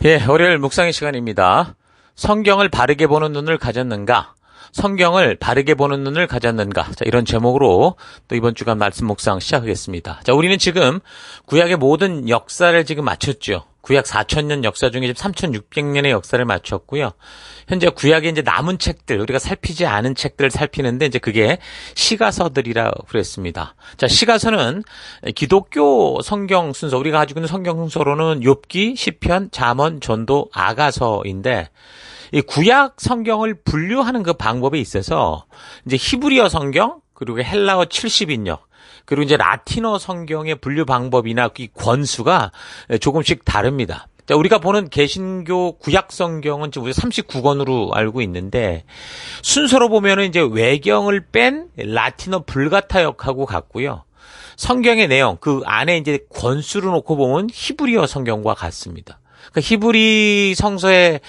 예, 월요일 묵상의 시간입니다. 성경을 바르게 보는 눈을 가졌는가? 성경을 바르게 보는 눈을 가졌는가? 자, 이런 제목으로 또 이번 주간 말씀 묵상 시작하겠습니다. 자, 우리는 지금 구약의 모든 역사를 지금 마쳤죠. 구약 4,000년 역사 중에 지금 3,600년의 역사를 마쳤고요. 현재 구약에 이제 남은 책들, 우리가 살피지 않은 책들을 살피는데 이제 그게 시가서들이라고 그랬습니다. 자, 시가서는 기독교 성경 순서, 우리가 가지고 있는 성경 순서로는 욥기, 시편, 잠언, 전도, 아가서인데 이 구약 성경을 분류하는 그 방법에 있어서 이제 히브리어 성경, 그리고 헬라어 70인역, 그리고 이제 라틴어 성경의 분류 방법이나 이 권수가 조금씩 다릅니다. 자, 우리가 보는 개신교 구약 성경은 지금 우리 39권으로 알고 있는데 순서로 보면은 이제 외경을 뺀 라틴어 불가타역하고 같고요. 성경의 내용, 그 안에 이제 권수를 놓고 보면 히브리어 성경과 같습니다. 그러니까 히브리 성서의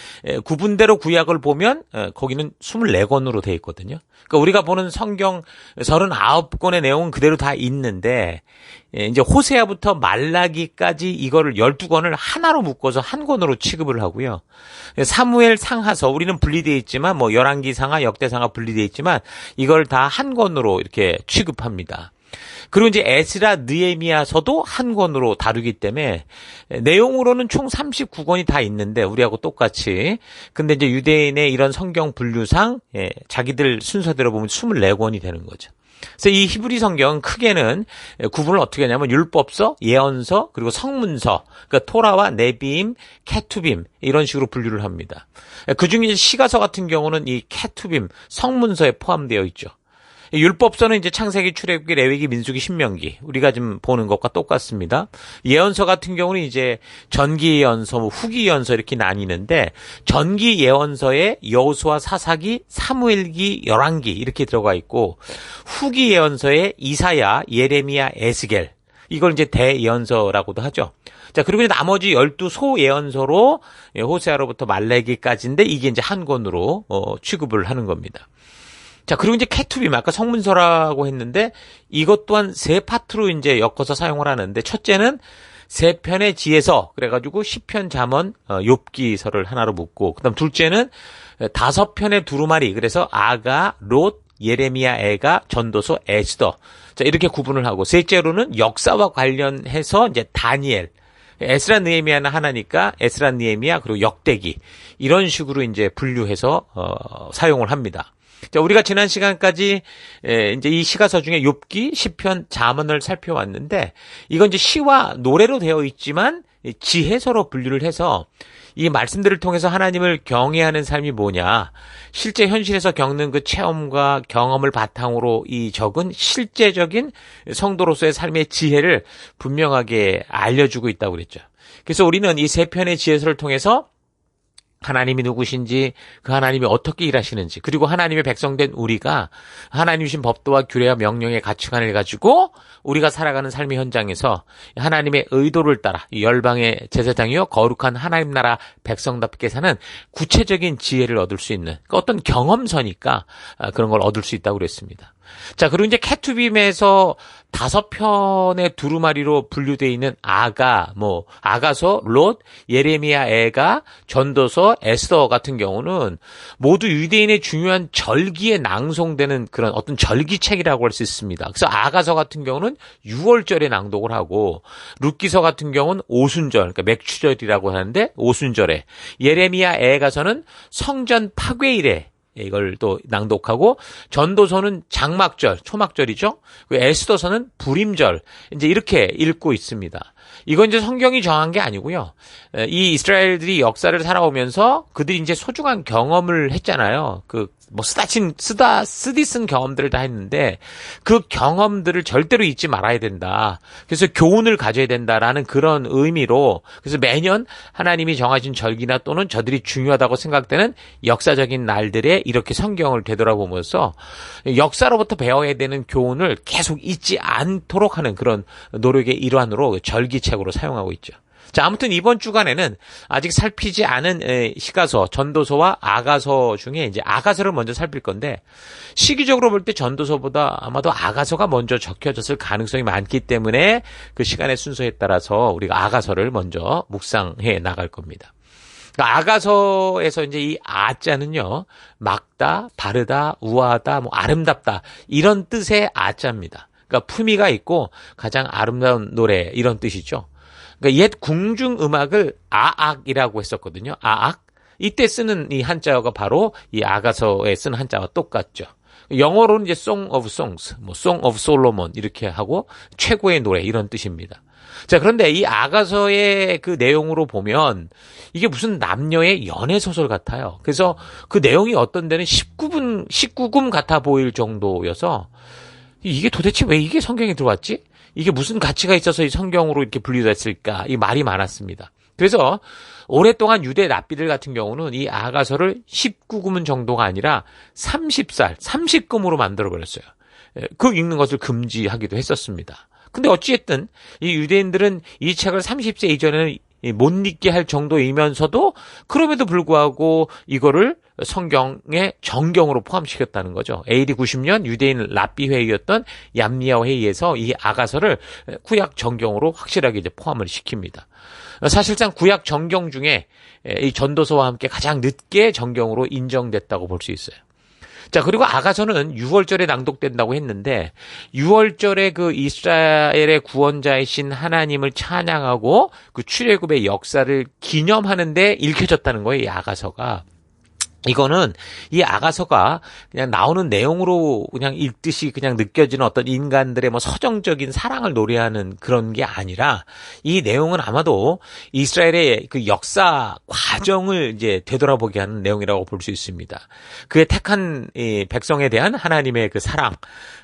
구분대로 구약을 보면 거기는 24권으로 되어 있거든요. 그러니까 우리가 보는 성경 39권의 내용은 그대로 다 있는데 이제 호세아부터 말라기까지 이거를 12권을 하나로 묶어서 한 권으로 취급을 하고요. 사무엘 상하서 우리는 분리되어 있지만 뭐 열왕기상하, 역대상하 분리되어 있지만 이걸 다 한 권으로 이렇게 취급합니다. 그리고 이제 에스라, 느헤미야서도 한 권으로 다루기 때문에 내용으로는 총 39권이 다 있는데 우리하고 똑같이 근데 이제 유대인의 이런 성경 분류상 자기들 순서대로 보면 24권이 되는 거죠. 그래서 이 히브리 성경은 크게는 구분을 어떻게 하냐면 율법서, 예언서, 그리고 성문서, 그러니까 토라와 네비임, 케투빔 이런 식으로 분류를 합니다. 그중에 이제 시가서 같은 경우는 이 케투빔, 성문서에 포함되어 있죠. 율법서는 이제 창세기, 출애굽기, 레위기, 민수기, 신명기 우리가 지금 보는 것과 똑같습니다. 예언서 같은 경우는 이제 전기 예언서, 후기 예언서 이렇게 나뉘는데 전기 예언서에 여호수아, 사사기, 사무엘기, 열왕기 이렇게 들어가 있고 후기 예언서에 이사야, 예레미야, 에스겔 이걸 이제 대예언서라고도 하죠. 자, 그리고 이제 나머지 12소 예언서로 호세아로부터 말라기까지인데 이게 이제 한 권으로 취급을 하는 겁니다. 자, 그리고 이제 케투빔, 아까 성문서라고 했는데 이것 또한 세 파트로 이제 엮어서 사용을 하는데 첫째는 세 편의 지혜서, 그래가지고 시편, 잠언, 욥기서를 하나로 묶고 그다음 둘째는 5편의 두루마리, 그래서 아가, 롯, 예레미야, 애가, 전도서, 에스더. 자, 이렇게 구분을 하고 셋째로는 역사와 관련해서 이제 다니엘, 에스라, 느헤미야는 하나니까 에스라, 느헤미야, 그리고 역대기 이런 식으로 이제 분류해서 사용을 합니다. 자, 우리가 지난 시간까지 이제 이 시가서 중에 욥기, 시편, 잠언을 살펴왔는데 이건 이제 시와 노래로 되어 있지만 지혜서로 분류를 해서 이 말씀들을 통해서 하나님을 경외하는 삶이 뭐냐, 실제 현실에서 겪는 그 체험과 경험을 바탕으로 이 적은 실제적인 성도로서의 삶의 지혜를 분명하게 알려주고 있다고 그랬죠. 그래서 우리는 이 세 편의 지혜서를 통해서 하나님이 누구신지, 그 하나님이 어떻게 일하시는지, 그리고 하나님의 백성된 우리가 하나님 주신 법도와 규례와 명령의 가치관을 가지고 우리가 살아가는 삶의 현장에서 하나님의 의도를 따라 열방의 제사장이요 거룩한 하나님 나라 백성답게 사는 구체적인 지혜를 얻을 수 있는 어떤 경험서니까 그런 걸 얻을 수 있다고 그랬습니다. 자, 그리고 이제 케투빔에서 5편의 두루마리로 분류되어 있는 아가서, 롯, 예레미야, 애가, 전도서, 에스더 같은 경우는 모두 유대인의 중요한 절기에 낭송되는 그런 어떤 절기책이라고 할 수 있습니다. 그래서 아가서 같은 경우는 6월절에 낭독을 하고 룻기서 같은 경우는 오순절, 그러니까 맥추절이라고 하는데 오순절에, 예레미야, 애가서는 성전 파괴일에 이걸 또 낭독하고 전도서는 장막절, 초막절이죠. 에스더서는 불임절. 이제 이렇게 읽고 있습니다. 이건 이제 성경이 정한 게 아니고요. 이 이스라엘들이 역사를 살아오면서 그들이 이제 소중한 경험을 했잖아요. 쓰디 쓴 경험들을 다 했는데 그 경험들을 절대로 잊지 말아야 된다. 그래서 교훈을 가져야 된다라는 그런 의미로 그래서 매년 하나님이 정하신 절기나 또는 저들이 중요하다고 생각되는 역사적인 날들에 이렇게 성경을 되돌아보면서 역사로부터 배워야 되는 교훈을 계속 잊지 않도록 하는 그런 노력의 일환으로 절기책으로 사용하고 있죠. 자, 아무튼 이번 주간에는 아직 살피지 않은 시가서, 전도서와 아가서 중에 이제 아가서를 먼저 살필 건데 시기적으로 볼 때 전도서보다 아마도 아가서가 먼저 적혀졌을 가능성이 많기 때문에 그 시간의 순서에 따라서 우리가 아가서를 먼저 묵상해 나갈 겁니다. 그러니까 아가서에서 이제 이 아자는요, 막다, 바르다, 우아하다, 뭐 아름답다 이런 뜻의 아자입니다. 그러니까 품위가 있고 가장 아름다운 노래 이런 뜻이죠. 그러니까 옛 궁중 음악을 아악이라고 했었거든요. 아악. 이때 쓰는 이 한자어가 바로 이 아가서에 쓴 한자와 똑같죠. 영어로는 이제 Song of Songs, 뭐 Song of Solomon 이렇게 하고 최고의 노래 이런 뜻입니다. 자, 그런데 이 아가서의 그 내용으로 보면 이게 무슨 남녀의 연애 소설 같아요. 그래서 그 내용이 어떤 데는 19금 같아 보일 정도여서 이게 도대체 왜 이게 성경에 들어왔지? 이게 무슨 가치가 있어서 이 성경으로 이렇게 분류됐을까? 이 말이 많았습니다. 그래서 오랫동안 유대 랍비들 같은 경우는 이 아가서를 19금 정도가 아니라 30살, 30금으로 만들어버렸어요. 그 읽는 것을 금지하기도 했었습니다. 근데 어찌됐든 이 유대인들은 이 책을 30세 이전에는 못 읽게 할 정도이면서도 그럼에도 불구하고 이거를 성경의 정경으로 포함시켰다는 거죠. AD 90년 유대인 랍비 회의였던 얌리아 회의에서 이 아가서를 구약 정경으로 확실하게 이제 포함을 시킵니다. 사실상 구약 정경 중에 이 전도서와 함께 가장 늦게 정경으로 인정됐다고 볼 수 있어요. 자, 그리고 아가서는 6월절에 낭독된다고 했는데 6월절에 그 이스라엘의 구원자이신 하나님을 찬양하고 그 출애굽의 역사를 기념하는 데 읽혀졌다는 거예요, 이 아가서가. 이거는 이 아가서가 그냥 나오는 내용으로 그냥 읽듯이 그냥 느껴지는 어떤 인간들의 뭐 서정적인 사랑을 노래하는 그런 게 아니라 이 내용은 아마도 이스라엘의 그 역사 과정을 이제 되돌아보게 하는 내용이라고 볼 수 있습니다. 그의 택한 이 백성에 대한 하나님의 그 사랑,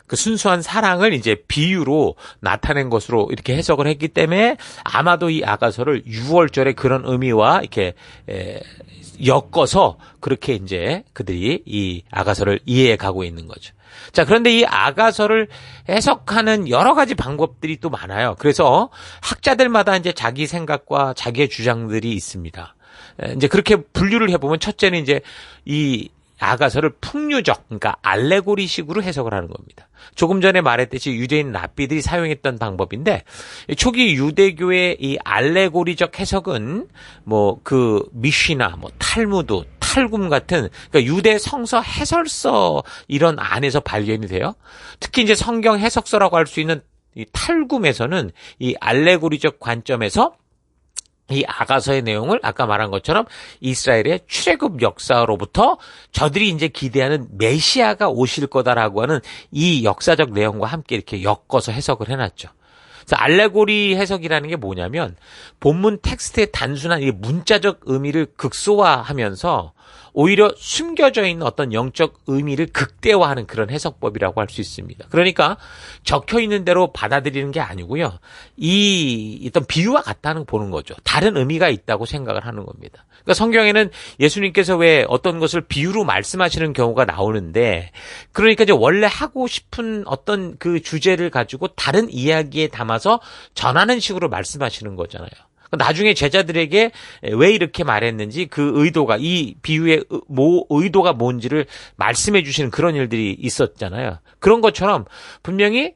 그 순수한 사랑을 이제 비유로 나타낸 것으로 이렇게 해석을 했기 때문에 아마도 이 아가서를 6월절의 그런 의미와 이렇게 엮어서 그렇게 이제 그들이 이 아가서를 이해해 가고 있는 거죠. 자, 그런데 이 아가서를 해석하는 여러 가지 방법들이 또 많아요. 그래서 학자들마다 이제 자기 생각과 자기의 주장들이 있습니다. 이제 그렇게 분류를 해보면 첫째는 이제 이 아가서를 풍류적, 그러니까 알레고리식으로 해석을 하는 겁니다. 조금 전에 말했듯이 유대인 랍비들이 사용했던 방법인데 초기 유대교의 이 알레고리적 해석은 뭐 그 미시나, 뭐 탈무드, 탈굼 같은 그러니까 유대 성서 해설서 이런 안에서 발견이 돼요. 특히 이제 성경 해석서라고 할 수 있는 이 탈굼에서는 이 알레고리적 관점에서 이 아가서의 내용을 아까 말한 것처럼 이스라엘의 출애굽 역사로부터 저들이 이제 기대하는 메시아가 오실 거다라고 하는 이 역사적 내용과 함께 이렇게 엮어서 해석을 해놨죠. 그래서 알레고리 해석이라는 게 뭐냐면 본문 텍스트의 단순한 이 문자적 의미를 극소화하면서 오히려 숨겨져 있는 어떤 영적 의미를 극대화하는 그런 해석법이라고 할 수 있습니다. 그러니까 적혀 있는 대로 받아들이는 게 아니고요. 이 어떤 비유와 같다는 보는 거죠. 다른 의미가 있다고 생각을 하는 겁니다. 그러니까 성경에는 예수님께서 왜 어떤 것을 비유로 말씀하시는 경우가 나오는데 그러니까 이제 원래 하고 싶은 어떤 그 주제를 가지고 다른 이야기에 담아서 전하는 식으로 말씀하시는 거잖아요. 나중에 제자들에게 왜 이렇게 말했는지 그 의도가 이 비유의 의도가 뭔지를 말씀해 주시는 그런 일들이 있었잖아요. 그런 것처럼 분명히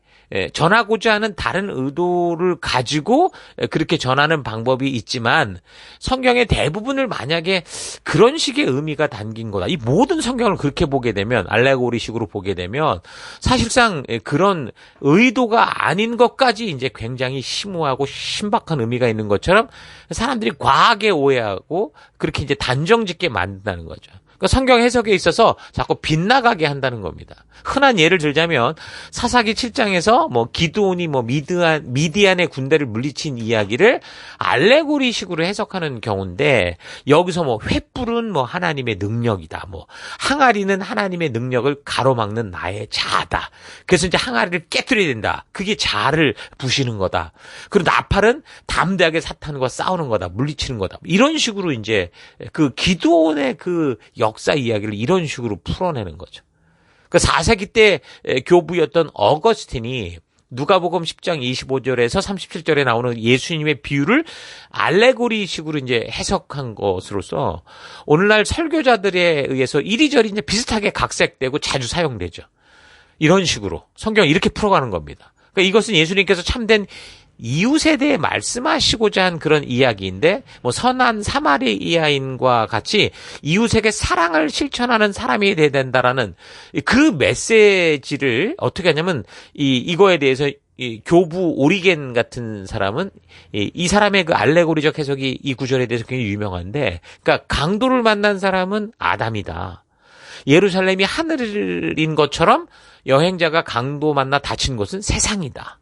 전하고자 하는 다른 의도를 가지고 그렇게 전하는 방법이 있지만 성경의 대부분을 만약에 그런 식의 의미가 담긴 거다. 이 모든 성경을 그렇게 보게 되면 알레고리식으로 보게 되면 사실상 그런 의도가 아닌 것까지 이제 굉장히 심오하고 신박한 의미가 있는 것처럼 사람들이 과하게 오해하고 그렇게 이제 단정짓게 만든다는 거죠. 그러니까 성경 해석에 있어서 자꾸 빗나가게 한다는 겁니다. 흔한 예를 들자면 사사기 7장에서 뭐 기드온이 뭐 미디안의 군대를 물리친 이야기를 알레고리식으로 해석하는 경우인데 여기서 뭐 횃불은 뭐 하나님의 능력이다. 뭐 항아리는 하나님의 능력을 가로막는 나의 자아다. 그래서 이제 항아리를 깨뜨려야 된다. 그게 자아를 부시는 거다. 그리고 나팔은 담대하게 사탄과 싸우는 거다. 물리치는 거다. 이런 식으로 이제 그 기드온의 그 역사 이야기를 이런 식으로 풀어내는 거죠. 그 4세기 때 교부였던 어거스틴이 누가복음 10장 25절에서 37절에 나오는 예수님의 비유를 알레고리식으로 이제 해석한 것으로서 오늘날 설교자들에 의해서 이리저리 이제 비슷하게 각색되고 자주 사용되죠. 이런 식으로 성경 이렇게 풀어가는 겁니다. 그러니까 이것은 예수님께서 참된 이웃에 대해 말씀하시고자 한 그런 이야기인데, 뭐 선한 사마리아인과 같이 이웃에게 사랑을 실천하는 사람이 돼야 된다라는 그 메시지를 어떻게 하냐면 이거에 대해서 이 교부 오리겐 같은 사람은 이 사람의 그 알레고리적 해석이 이 구절에 대해서 굉장히 유명한데, 그러니까 강도를 만난 사람은 아담이다. 예루살렘이 하늘인 것처럼 여행자가 강도 만나 다친 곳은 세상이다.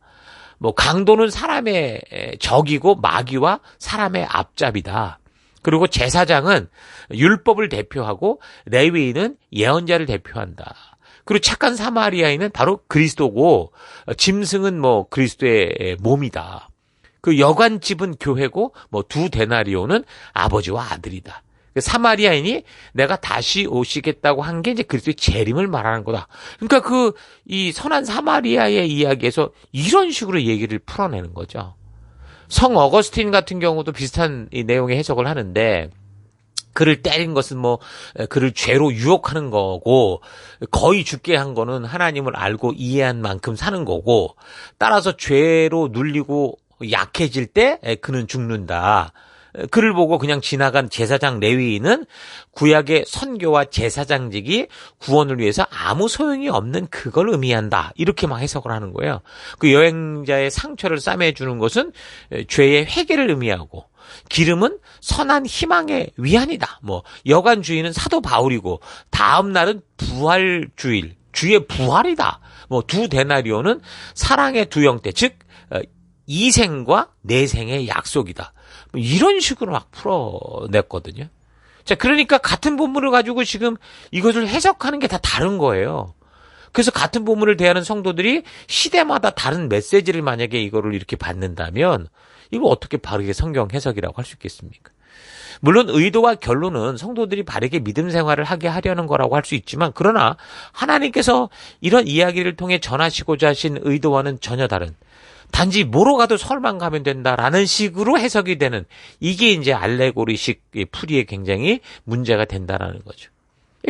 뭐 강도는 사람의 적이고 마귀와 사람의 앞잡이다. 그리고 제사장은 율법을 대표하고 레위인은 예언자를 대표한다. 그리고 착한 사마리아인은 바로 그리스도고 짐승은 뭐 그리스도의 몸이다. 그 여관집은 교회고 뭐 두 데나리오는 아버지와 아들이다. 사마리아인이 내가 다시 오시겠다고 한 게 이제 그리스도의 재림을 말하는 거다. 그러니까 이 선한 사마리아의 이야기에서 이런 식으로 얘기를 풀어내는 거죠. 성 어거스틴 같은 경우도 비슷한 이 내용의 해석을 하는데, 그를 때린 것은 뭐 그를 죄로 유혹하는 거고, 거의 죽게 한 거는 하나님을 알고 이해한 만큼 사는 거고, 따라서 죄로 눌리고 약해질 때 그는 죽는다. 그를 보고 그냥 지나간 제사장 레위인은 구약의 선교와 제사장직이 구원을 위해서 아무 소용이 없는 그걸 의미한다. 이렇게 막 해석을 하는 거예요. 그 여행자의 상처를 싸매주는 것은 죄의 회개를 의미하고, 기름은 선한 희망의 위안이다. 뭐 여관 주인은 사도 바울이고, 다음 날은 부활 주일, 주의 부활이다. 뭐 두 데나리오는 사랑의 두 형태, 즉 이생과 내생의 약속이다. 뭐 이런 식으로 막 풀어냈거든요. 자, 그러니까 같은 본문을 가지고 지금 이것을 해석하는 게 다 다른 거예요. 그래서 같은 본문을 대하는 성도들이 시대마다 다른 메시지를 만약에 이거를 이렇게 받는다면 이걸 어떻게 바르게 성경 해석이라고 할 수 있겠습니까? 물론 의도와 결론은 성도들이 바르게 믿음 생활을 하게 하려는 거라고 할 수 있지만, 그러나 하나님께서 이런 이야기를 통해 전하시고자 하신 의도와는 전혀 다른, 단지 뭐로 가도 설만 가면 된다라는 식으로 해석이 되는, 이게 이제 알레고리식 풀이에 굉장히 문제가 된다라는 거죠.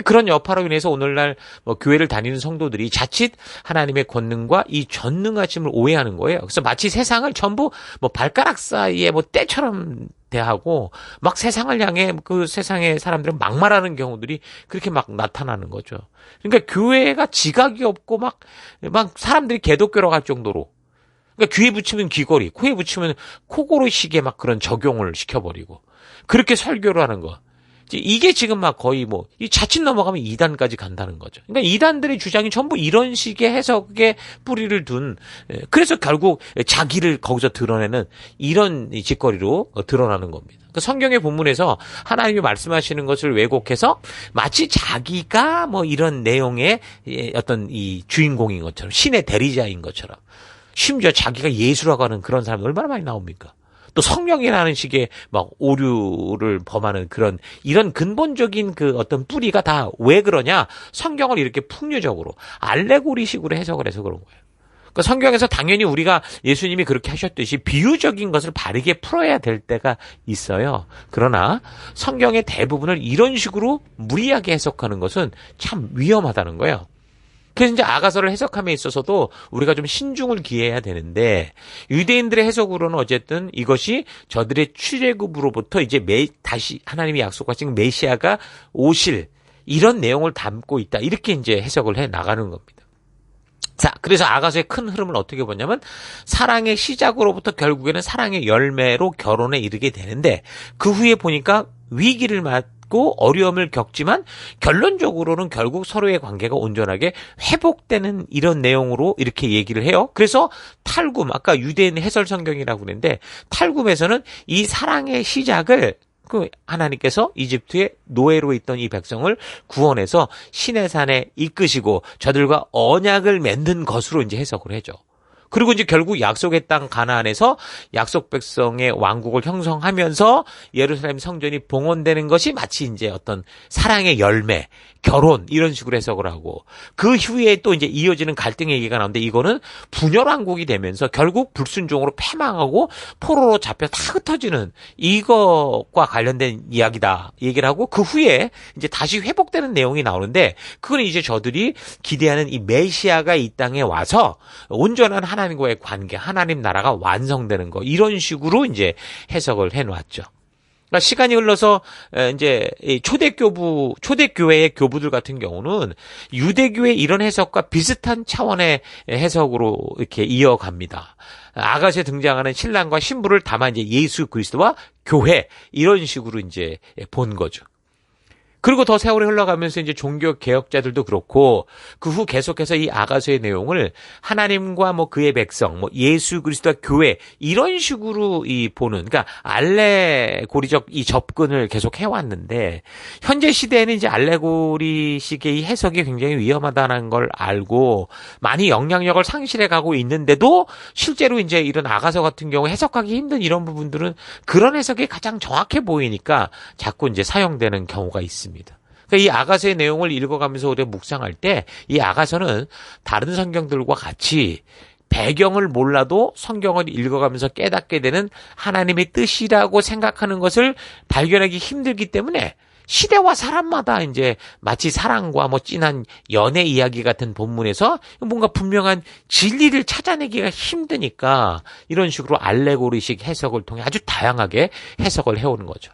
그런 여파로 인해서 오늘날 뭐 교회를 다니는 성도들이 자칫 하나님의 권능과 이 전능하심을 오해하는 거예요. 그래서 마치 세상을 전부 뭐 발가락 사이에 뭐 때처럼 대하고, 막 세상을 향해 그 세상의 사람들은 막말하는 경우들이 그렇게 막 나타나는 거죠. 그러니까 교회가 지각이 없고 막 사람들이 개독교로 갈 정도로, 그러니까 귀에 붙이면 귀걸이, 코에 붙이면 코고르식에 막 그런 적용을 시켜버리고, 그렇게 설교를 하는 거. 이게 지금 막 거의 뭐, 이 자칫 넘어가면 이단까지 간다는 거죠. 그러니까 이단들의 주장이 전부 이런 식의 해석에 뿌리를 둔, 그래서 결국 자기를 거기서 드러내는 이런 짓거리로 드러나는 겁니다. 그러니까 성경의 본문에서 하나님이 말씀하시는 것을 왜곡해서 마치 자기가 뭐 이런 내용의 어떤 이 주인공인 것처럼, 신의 대리자인 것처럼, 심지어 자기가 예수라고 하는 그런 사람이 얼마나 많이 나옵니까? 또 성령이라는 식의 막 오류를 범하는 그런, 이런 근본적인 그 어떤 뿌리가 다 왜 그러냐? 성경을 이렇게 풍류적으로 알레고리식으로 해석을 해서 그런 거예요. 그러니까 성경에서 당연히 우리가 예수님이 그렇게 하셨듯이 비유적인 것을 바르게 풀어야 될 때가 있어요. 그러나 성경의 대부분을 이런 식으로 무리하게 해석하는 것은 참 위험하다는 거예요. 그래서 이제 아가서를 해석함에 있어서도 우리가 좀 신중을 기해야 되는데, 유대인들의 해석으로는 어쨌든 이것이 저들의 출애굽으로부터 이제 다시 하나님이 약속하신 메시아가 오실 이런 내용을 담고 있다, 이렇게 이제 해석을 해 나가는 겁니다. 자, 그래서 아가서의 큰 흐름을 어떻게 보냐면, 사랑의 시작으로부터 결국에는 사랑의 열매로 결혼에 이르게 되는데, 그 후에 보니까 위기를 맞고 어려움을 겪지만 결론적으로는 결국 서로의 관계가 온전하게 회복되는 이런 내용으로 이렇게 얘기를 해요. 그래서 탈굼, 아까 유대인 해설 성경이라고 그랬는데, 탈굼에서는 이 사랑의 시작을 하나님께서 이집트의 노예로 있던 이 백성을 구원해서 시내산에 이끄시고 저들과 언약을 맺는 것으로 이제 해석을 해줘. 그리고 이제 결국 약속의 땅 가나안에서 약속 백성의 왕국을 형성하면서 예루살렘 성전이 봉헌되는 것이 마치 이제 어떤 사랑의 열매, 결혼, 이런 식으로 해석을 하고, 그 후에 또 이제 이어지는 갈등의 얘기가 나오는데, 이거는 분열왕국이 되면서 결국 불순종으로 패망하고 포로로 잡혀 다 흩어지는 이것과 관련된 이야기다 얘기를 하고, 그 후에 이제 다시 회복되는 내용이 나오는데, 그건 이제 저들이 기대하는 이 메시아가 이 땅에 와서 온전한 하나님과의 관계, 하나님 나라가 완성되는 거 이런 식으로 이제 해석을 해놓았죠. 그러니까 시간이 흘러서 이제 초대교회의 교부들 같은 경우는 유대교의 이런 해석과 비슷한 차원의 해석으로 이렇게 이어갑니다. 아가서에 등장하는 신랑과 신부를 다만 이제 예수 그리스도와 교회 이런 식으로 이제 본 거죠. 그리고 더 세월이 흘러가면서 이제 종교 개혁자들도 그렇고 그 후 계속해서 이 아가서의 내용을 하나님과 뭐 그의 백성, 뭐 예수 그리스도와 교회 이런 식으로 보는 그러니까 알레고리적 이 접근을 계속 해왔는데 현재 시대에는 이제 알레고리식의 이 해석이 굉장히 위험하다는 걸 알고 많이 영향력을 상실해가고 있는데도 실제로 이제 이런 아가서 같은 경우 해석하기 힘든 이런 부분들은 그런 해석이 가장 정확해 보이니까 자꾸 이제 사용되는 경우가 있습니다. 그러니까 이 아가서의 내용을 읽어가면서 우리가 묵상할 때 이 아가서는 다른 성경들과 같이 배경을 몰라도 성경을 읽어가면서 깨닫게 되는 하나님의 뜻이라고 생각하는 것을 발견하기 힘들기 때문에 시대와 사람마다 이제 마치 사랑과 뭐 진한 연애 이야기 같은 본문에서 뭔가 분명한 진리를 찾아내기가 힘드니까 이런 식으로 알레고리식 해석을 통해 아주 다양하게 해석을 해오는 거죠.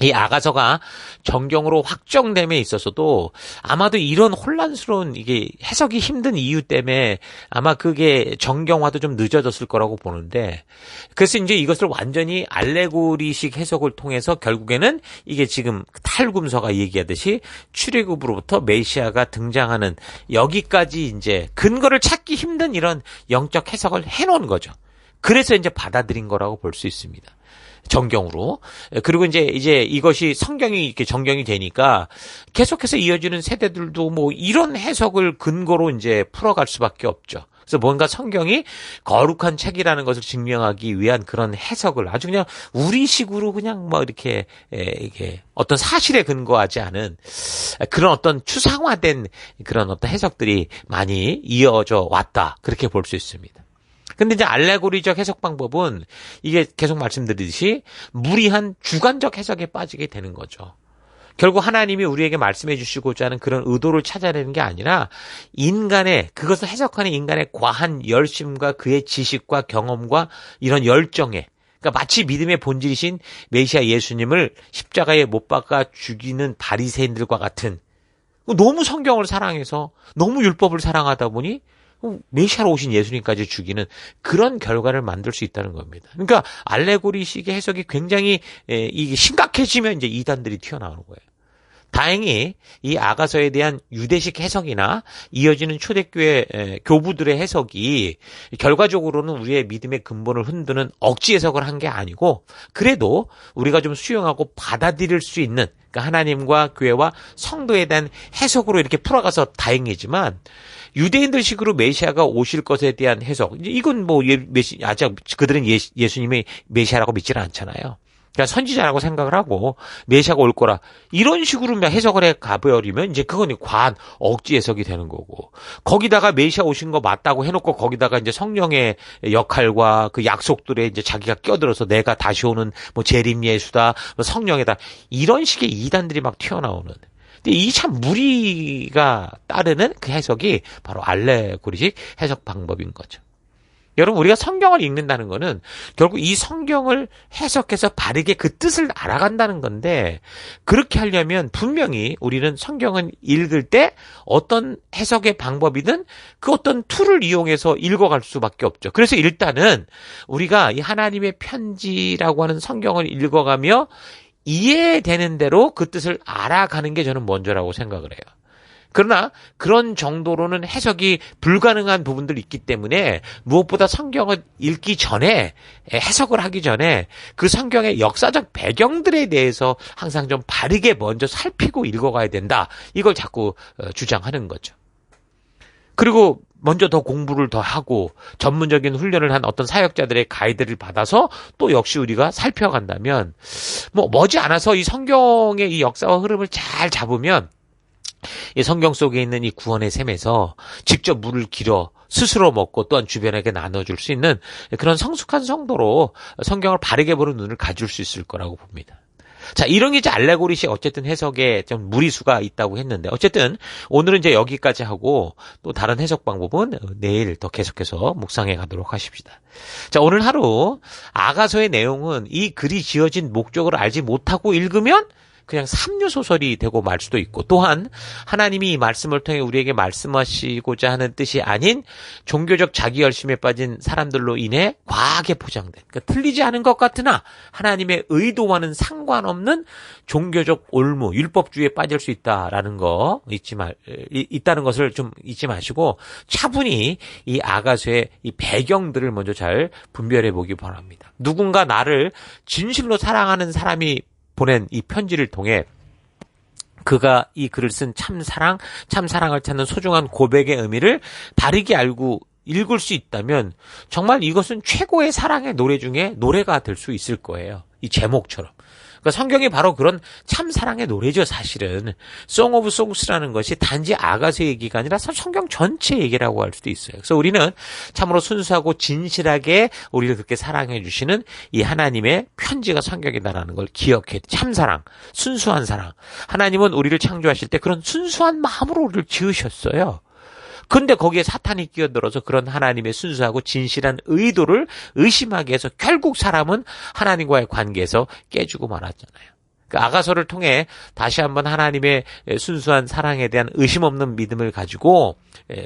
이 아가서가 정경으로 확정됨에 있어서도 아마도 이런 혼란스러운 이게 해석이 힘든 이유 때문에 아마 그게 정경화도 좀 늦어졌을 거라고 보는데 그래서 이제 이것을 완전히 알레고리식 해석을 통해서 결국에는 이게 지금 탈금서가 얘기하듯이 출애굽으로부터 메시아가 등장하는 여기까지 이제 근거를 찾기 힘든 이런 영적 해석을 해놓은 거죠. 그래서 이제 받아들인 거라고 볼 수 있습니다. 정경으로. 그리고 이제 이것이 성경이 이렇게 정경이 되니까 계속해서 이어지는 세대들도 뭐 이런 해석을 근거로 이제 풀어갈 수밖에 없죠. 그래서 뭔가 성경이 거룩한 책이라는 것을 증명하기 위한 그런 해석을 아주 그냥 우리식으로 그냥 뭐 이렇게 어떤 사실에 근거하지 않은 그런 어떤 추상화된 그런 어떤 해석들이 많이 이어져 왔다. 그렇게 볼 수 있습니다. 근데 이제 알레고리적 해석 방법은 이게 계속 말씀드리듯이 무리한 주관적 해석에 빠지게 되는 거죠. 결국 하나님이 우리에게 말씀해 주시고자 하는 그런 의도를 찾아내는 게 아니라 인간의 그것을 해석하는 인간의 과한 열심과 그의 지식과 경험과 이런 열정에 그러니까 마치 믿음의 본질이신 메시아 예수님을 십자가에 못 박아 죽이는 바리새인들과 같은 너무 성경을 사랑해서 너무 율법을 사랑하다 보니 메시아로 오신 예수님까지 죽이는 그런 결과를 만들 수 있다는 겁니다. 그러니까 알레고리식의 해석이 굉장히 이게 심각해지면 이제 이단들이 튀어나오는 거예요. 다행히 이 아가서에 대한 유대식 해석이나 이어지는 초대교회 교부들의 해석이 결과적으로는 우리의 믿음의 근본을 흔드는 억지 해석을 한 게 아니고 그래도 우리가 좀 수용하고 받아들일 수 있는 그러니까 하나님과 교회와 성도에 대한 해석으로 이렇게 풀어가서 다행이지만 유대인들식으로 메시아가 오실 것에 대한 해석 이건 뭐 아직 그들은 예수님이 메시아라고 믿지는 않잖아요. 그냥 선지자라고 생각을 하고 메시아가 올 거라 이런 식으로 해석을 해 가버리면 이제 그건 과한 억지 해석이 되는 거고 거기다가 메시아 오신 거 맞다고 해놓고 거기다가 이제 성령의 역할과 그 약속들에 이제 자기가 껴들어서 내가 다시 오는 뭐 재림 예수다 뭐 성령이다 이런 식의 이단들이 막 튀어나오는 근데 이 참 무리가 따르는 그 해석이 바로 알레고리식 해석 방법인 거죠. 여러분 우리가 성경을 읽는다는 거는 결국 이 성경을 해석해서 바르게 그 뜻을 알아간다는 건데 그렇게 하려면 분명히 우리는 성경을 읽을 때 어떤 해석의 방법이든 그 어떤 툴을 이용해서 읽어갈 수밖에 없죠. 그래서 일단은 우리가 이 하나님의 편지라고 하는 성경을 읽어가며 이해되는 대로 그 뜻을 알아가는 게 저는 먼저라고 생각을 해요. 그러나 그런 정도로는 해석이 불가능한 부분들이 있기 때문에 무엇보다 성경을 읽기 전에 해석을 하기 전에 그 성경의 역사적 배경들에 대해서 항상 좀 바르게 먼저 살피고 읽어가야 된다. 이걸 자꾸 주장하는 거죠. 그리고 먼저 더 공부를 더 하고 전문적인 훈련을 한 어떤 사역자들의 가이드를 받아서 또 역시 우리가 살펴간다면 뭐 머지않아서 이 성경의 이 역사와 흐름을 잘 잡으면 이 성경 속에 있는 이 구원의 셈에서 직접 물을 길어 스스로 먹고 또한 주변에게 나눠줄 수 있는 그런 성숙한 성도로 성경을 바르게 보는 눈을 가질 수 있을 거라고 봅니다. 자, 이런 게 이제 알레고리식 어쨌든 해석에 좀 무리수가 있다고 했는데, 어쨌든 오늘은 이제 여기까지 하고 또 다른 해석 방법은 내일 더 계속해서 묵상해 가도록 하십시다. 자, 오늘 하루 아가서의 내용은 이 글이 지어진 목적을 알지 못하고 읽으면 그냥 삼류소설이 되고 말 수도 있고, 또한 하나님이 이 말씀을 통해 우리에게 말씀하시고자 하는 뜻이 아닌 종교적 자기 열심에 빠진 사람들로 인해 과하게 포장된, 그러니까 틀리지 않은 것 같으나 하나님의 의도와는 상관없는 종교적 올무, 율법주의에 빠질 수 있다라는 거 있다는 것을 좀 잊지 마시고 차분히 이 아가서의 이 배경들을 먼저 잘 분별해 보기 바랍니다. 누군가 나를 진실로 사랑하는 사람이 보낸 이 편지를 통해 그가 이 글을 쓴 참사랑을 찾는 소중한 고백의 의미를 바르게 알고 읽을 수 있다면 정말 이것은 최고의 사랑의 노래 중에 노래가 될 수 있을 거예요. 이 제목처럼. 그러니까 성경이 바로 그런 참사랑의 노래죠, 사실은. Song of Songs라는 것이 단지 아가서 얘기가 아니라 성경 전체 얘기라고 할 수도 있어요. 그래서 우리는 참으로 순수하고 진실하게 우리를 그렇게 사랑해 주시는 이 하나님의 편지가 성경이다라는 걸 기억해. 참사랑, 순수한 사랑. 하나님은 우리를 창조하실 때 그런 순수한 마음으로 우리를 지으셨어요. 근데 거기에 사탄이 끼어들어서 그런 하나님의 순수하고 진실한 의도를 의심하게 해서 결국 사람은 하나님과의 관계에서 깨지고 말았잖아요. 그 아가서를 통해 다시 한번 하나님의 순수한 사랑에 대한 의심 없는 믿음을 가지고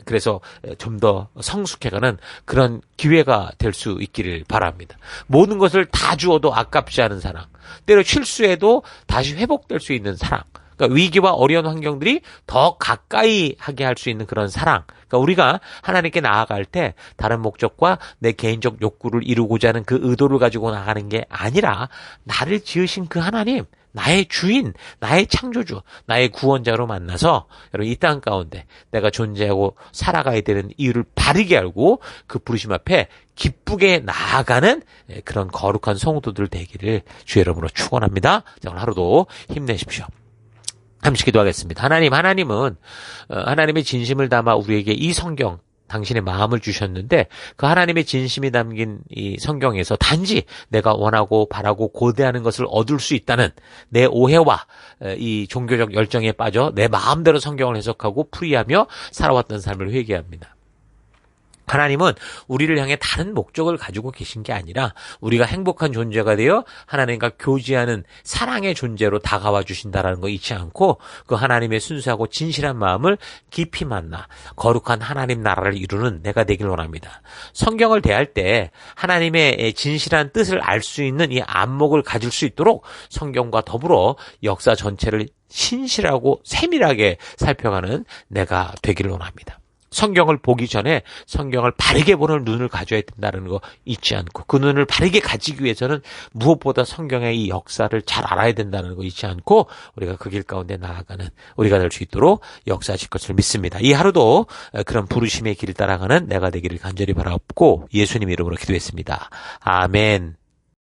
그래서 좀 더 성숙해가는 그런 기회가 될 수 있기를 바랍니다. 모든 것을 다 주어도 아깝지 않은 사랑, 때로 실수해도 다시 회복될 수 있는 사랑, 그러니까 위기와 어려운 환경들이 더 가까이 하게 할 수 있는 그런 사랑. 그러니까 우리가 하나님께 나아갈 때 다른 목적과 내 개인적 욕구를 이루고자 하는 그 의도를 가지고 나가는 게 아니라 나를 지으신 그 하나님, 나의 주인, 나의 창조주, 나의 구원자로 만나서 여러분 이 땅 가운데 내가 존재하고 살아가야 되는 이유를 바르게 알고 그 부르심 앞에 기쁘게 나아가는 그런 거룩한 성도들 되기를 주의 이름으로 축원합니다. 자, 오늘 하루도 힘내십시오. 잠시 기도하겠습니다. 하나님은 하나님의 진심을 담아 우리에게 이 성경, 당신의 마음을 주셨는데 그 하나님의 진심이 담긴 이 성경에서 단지 내가 원하고 바라고 고대하는 것을 얻을 수 있다는 내 오해와 이 종교적 열정에 빠져 내 마음대로 성경을 해석하고 풀이하며 살아왔던 삶을 회개합니다. 하나님은 우리를 향해 다른 목적을 가지고 계신 게 아니라 우리가 행복한 존재가 되어 하나님과 교제하는 사랑의 존재로 다가와 주신다라는 거 잊지 않고 그 하나님의 순수하고 진실한 마음을 깊이 만나 거룩한 하나님 나라를 이루는 내가 되길 원합니다. 성경을 대할 때 하나님의 진실한 뜻을 알 수 있는 이 안목을 가질 수 있도록 성경과 더불어 역사 전체를 신실하고 세밀하게 살펴가는 내가 되기를 원합니다. 성경을 보기 전에 성경을 바르게 보는 눈을 가져야 된다는 거 잊지 않고 그 눈을 바르게 가지기 위해서는 무엇보다 성경의 이 역사를 잘 알아야 된다는 거 잊지 않고 우리가 그 길 가운데 나아가는 우리가 될 수 있도록 역사하실 것을 믿습니다. 이 하루도 그런 부르심의 길을 따라가는 내가 되기를 간절히 바라옵고 예수님 이름으로 기도했습니다. 아멘.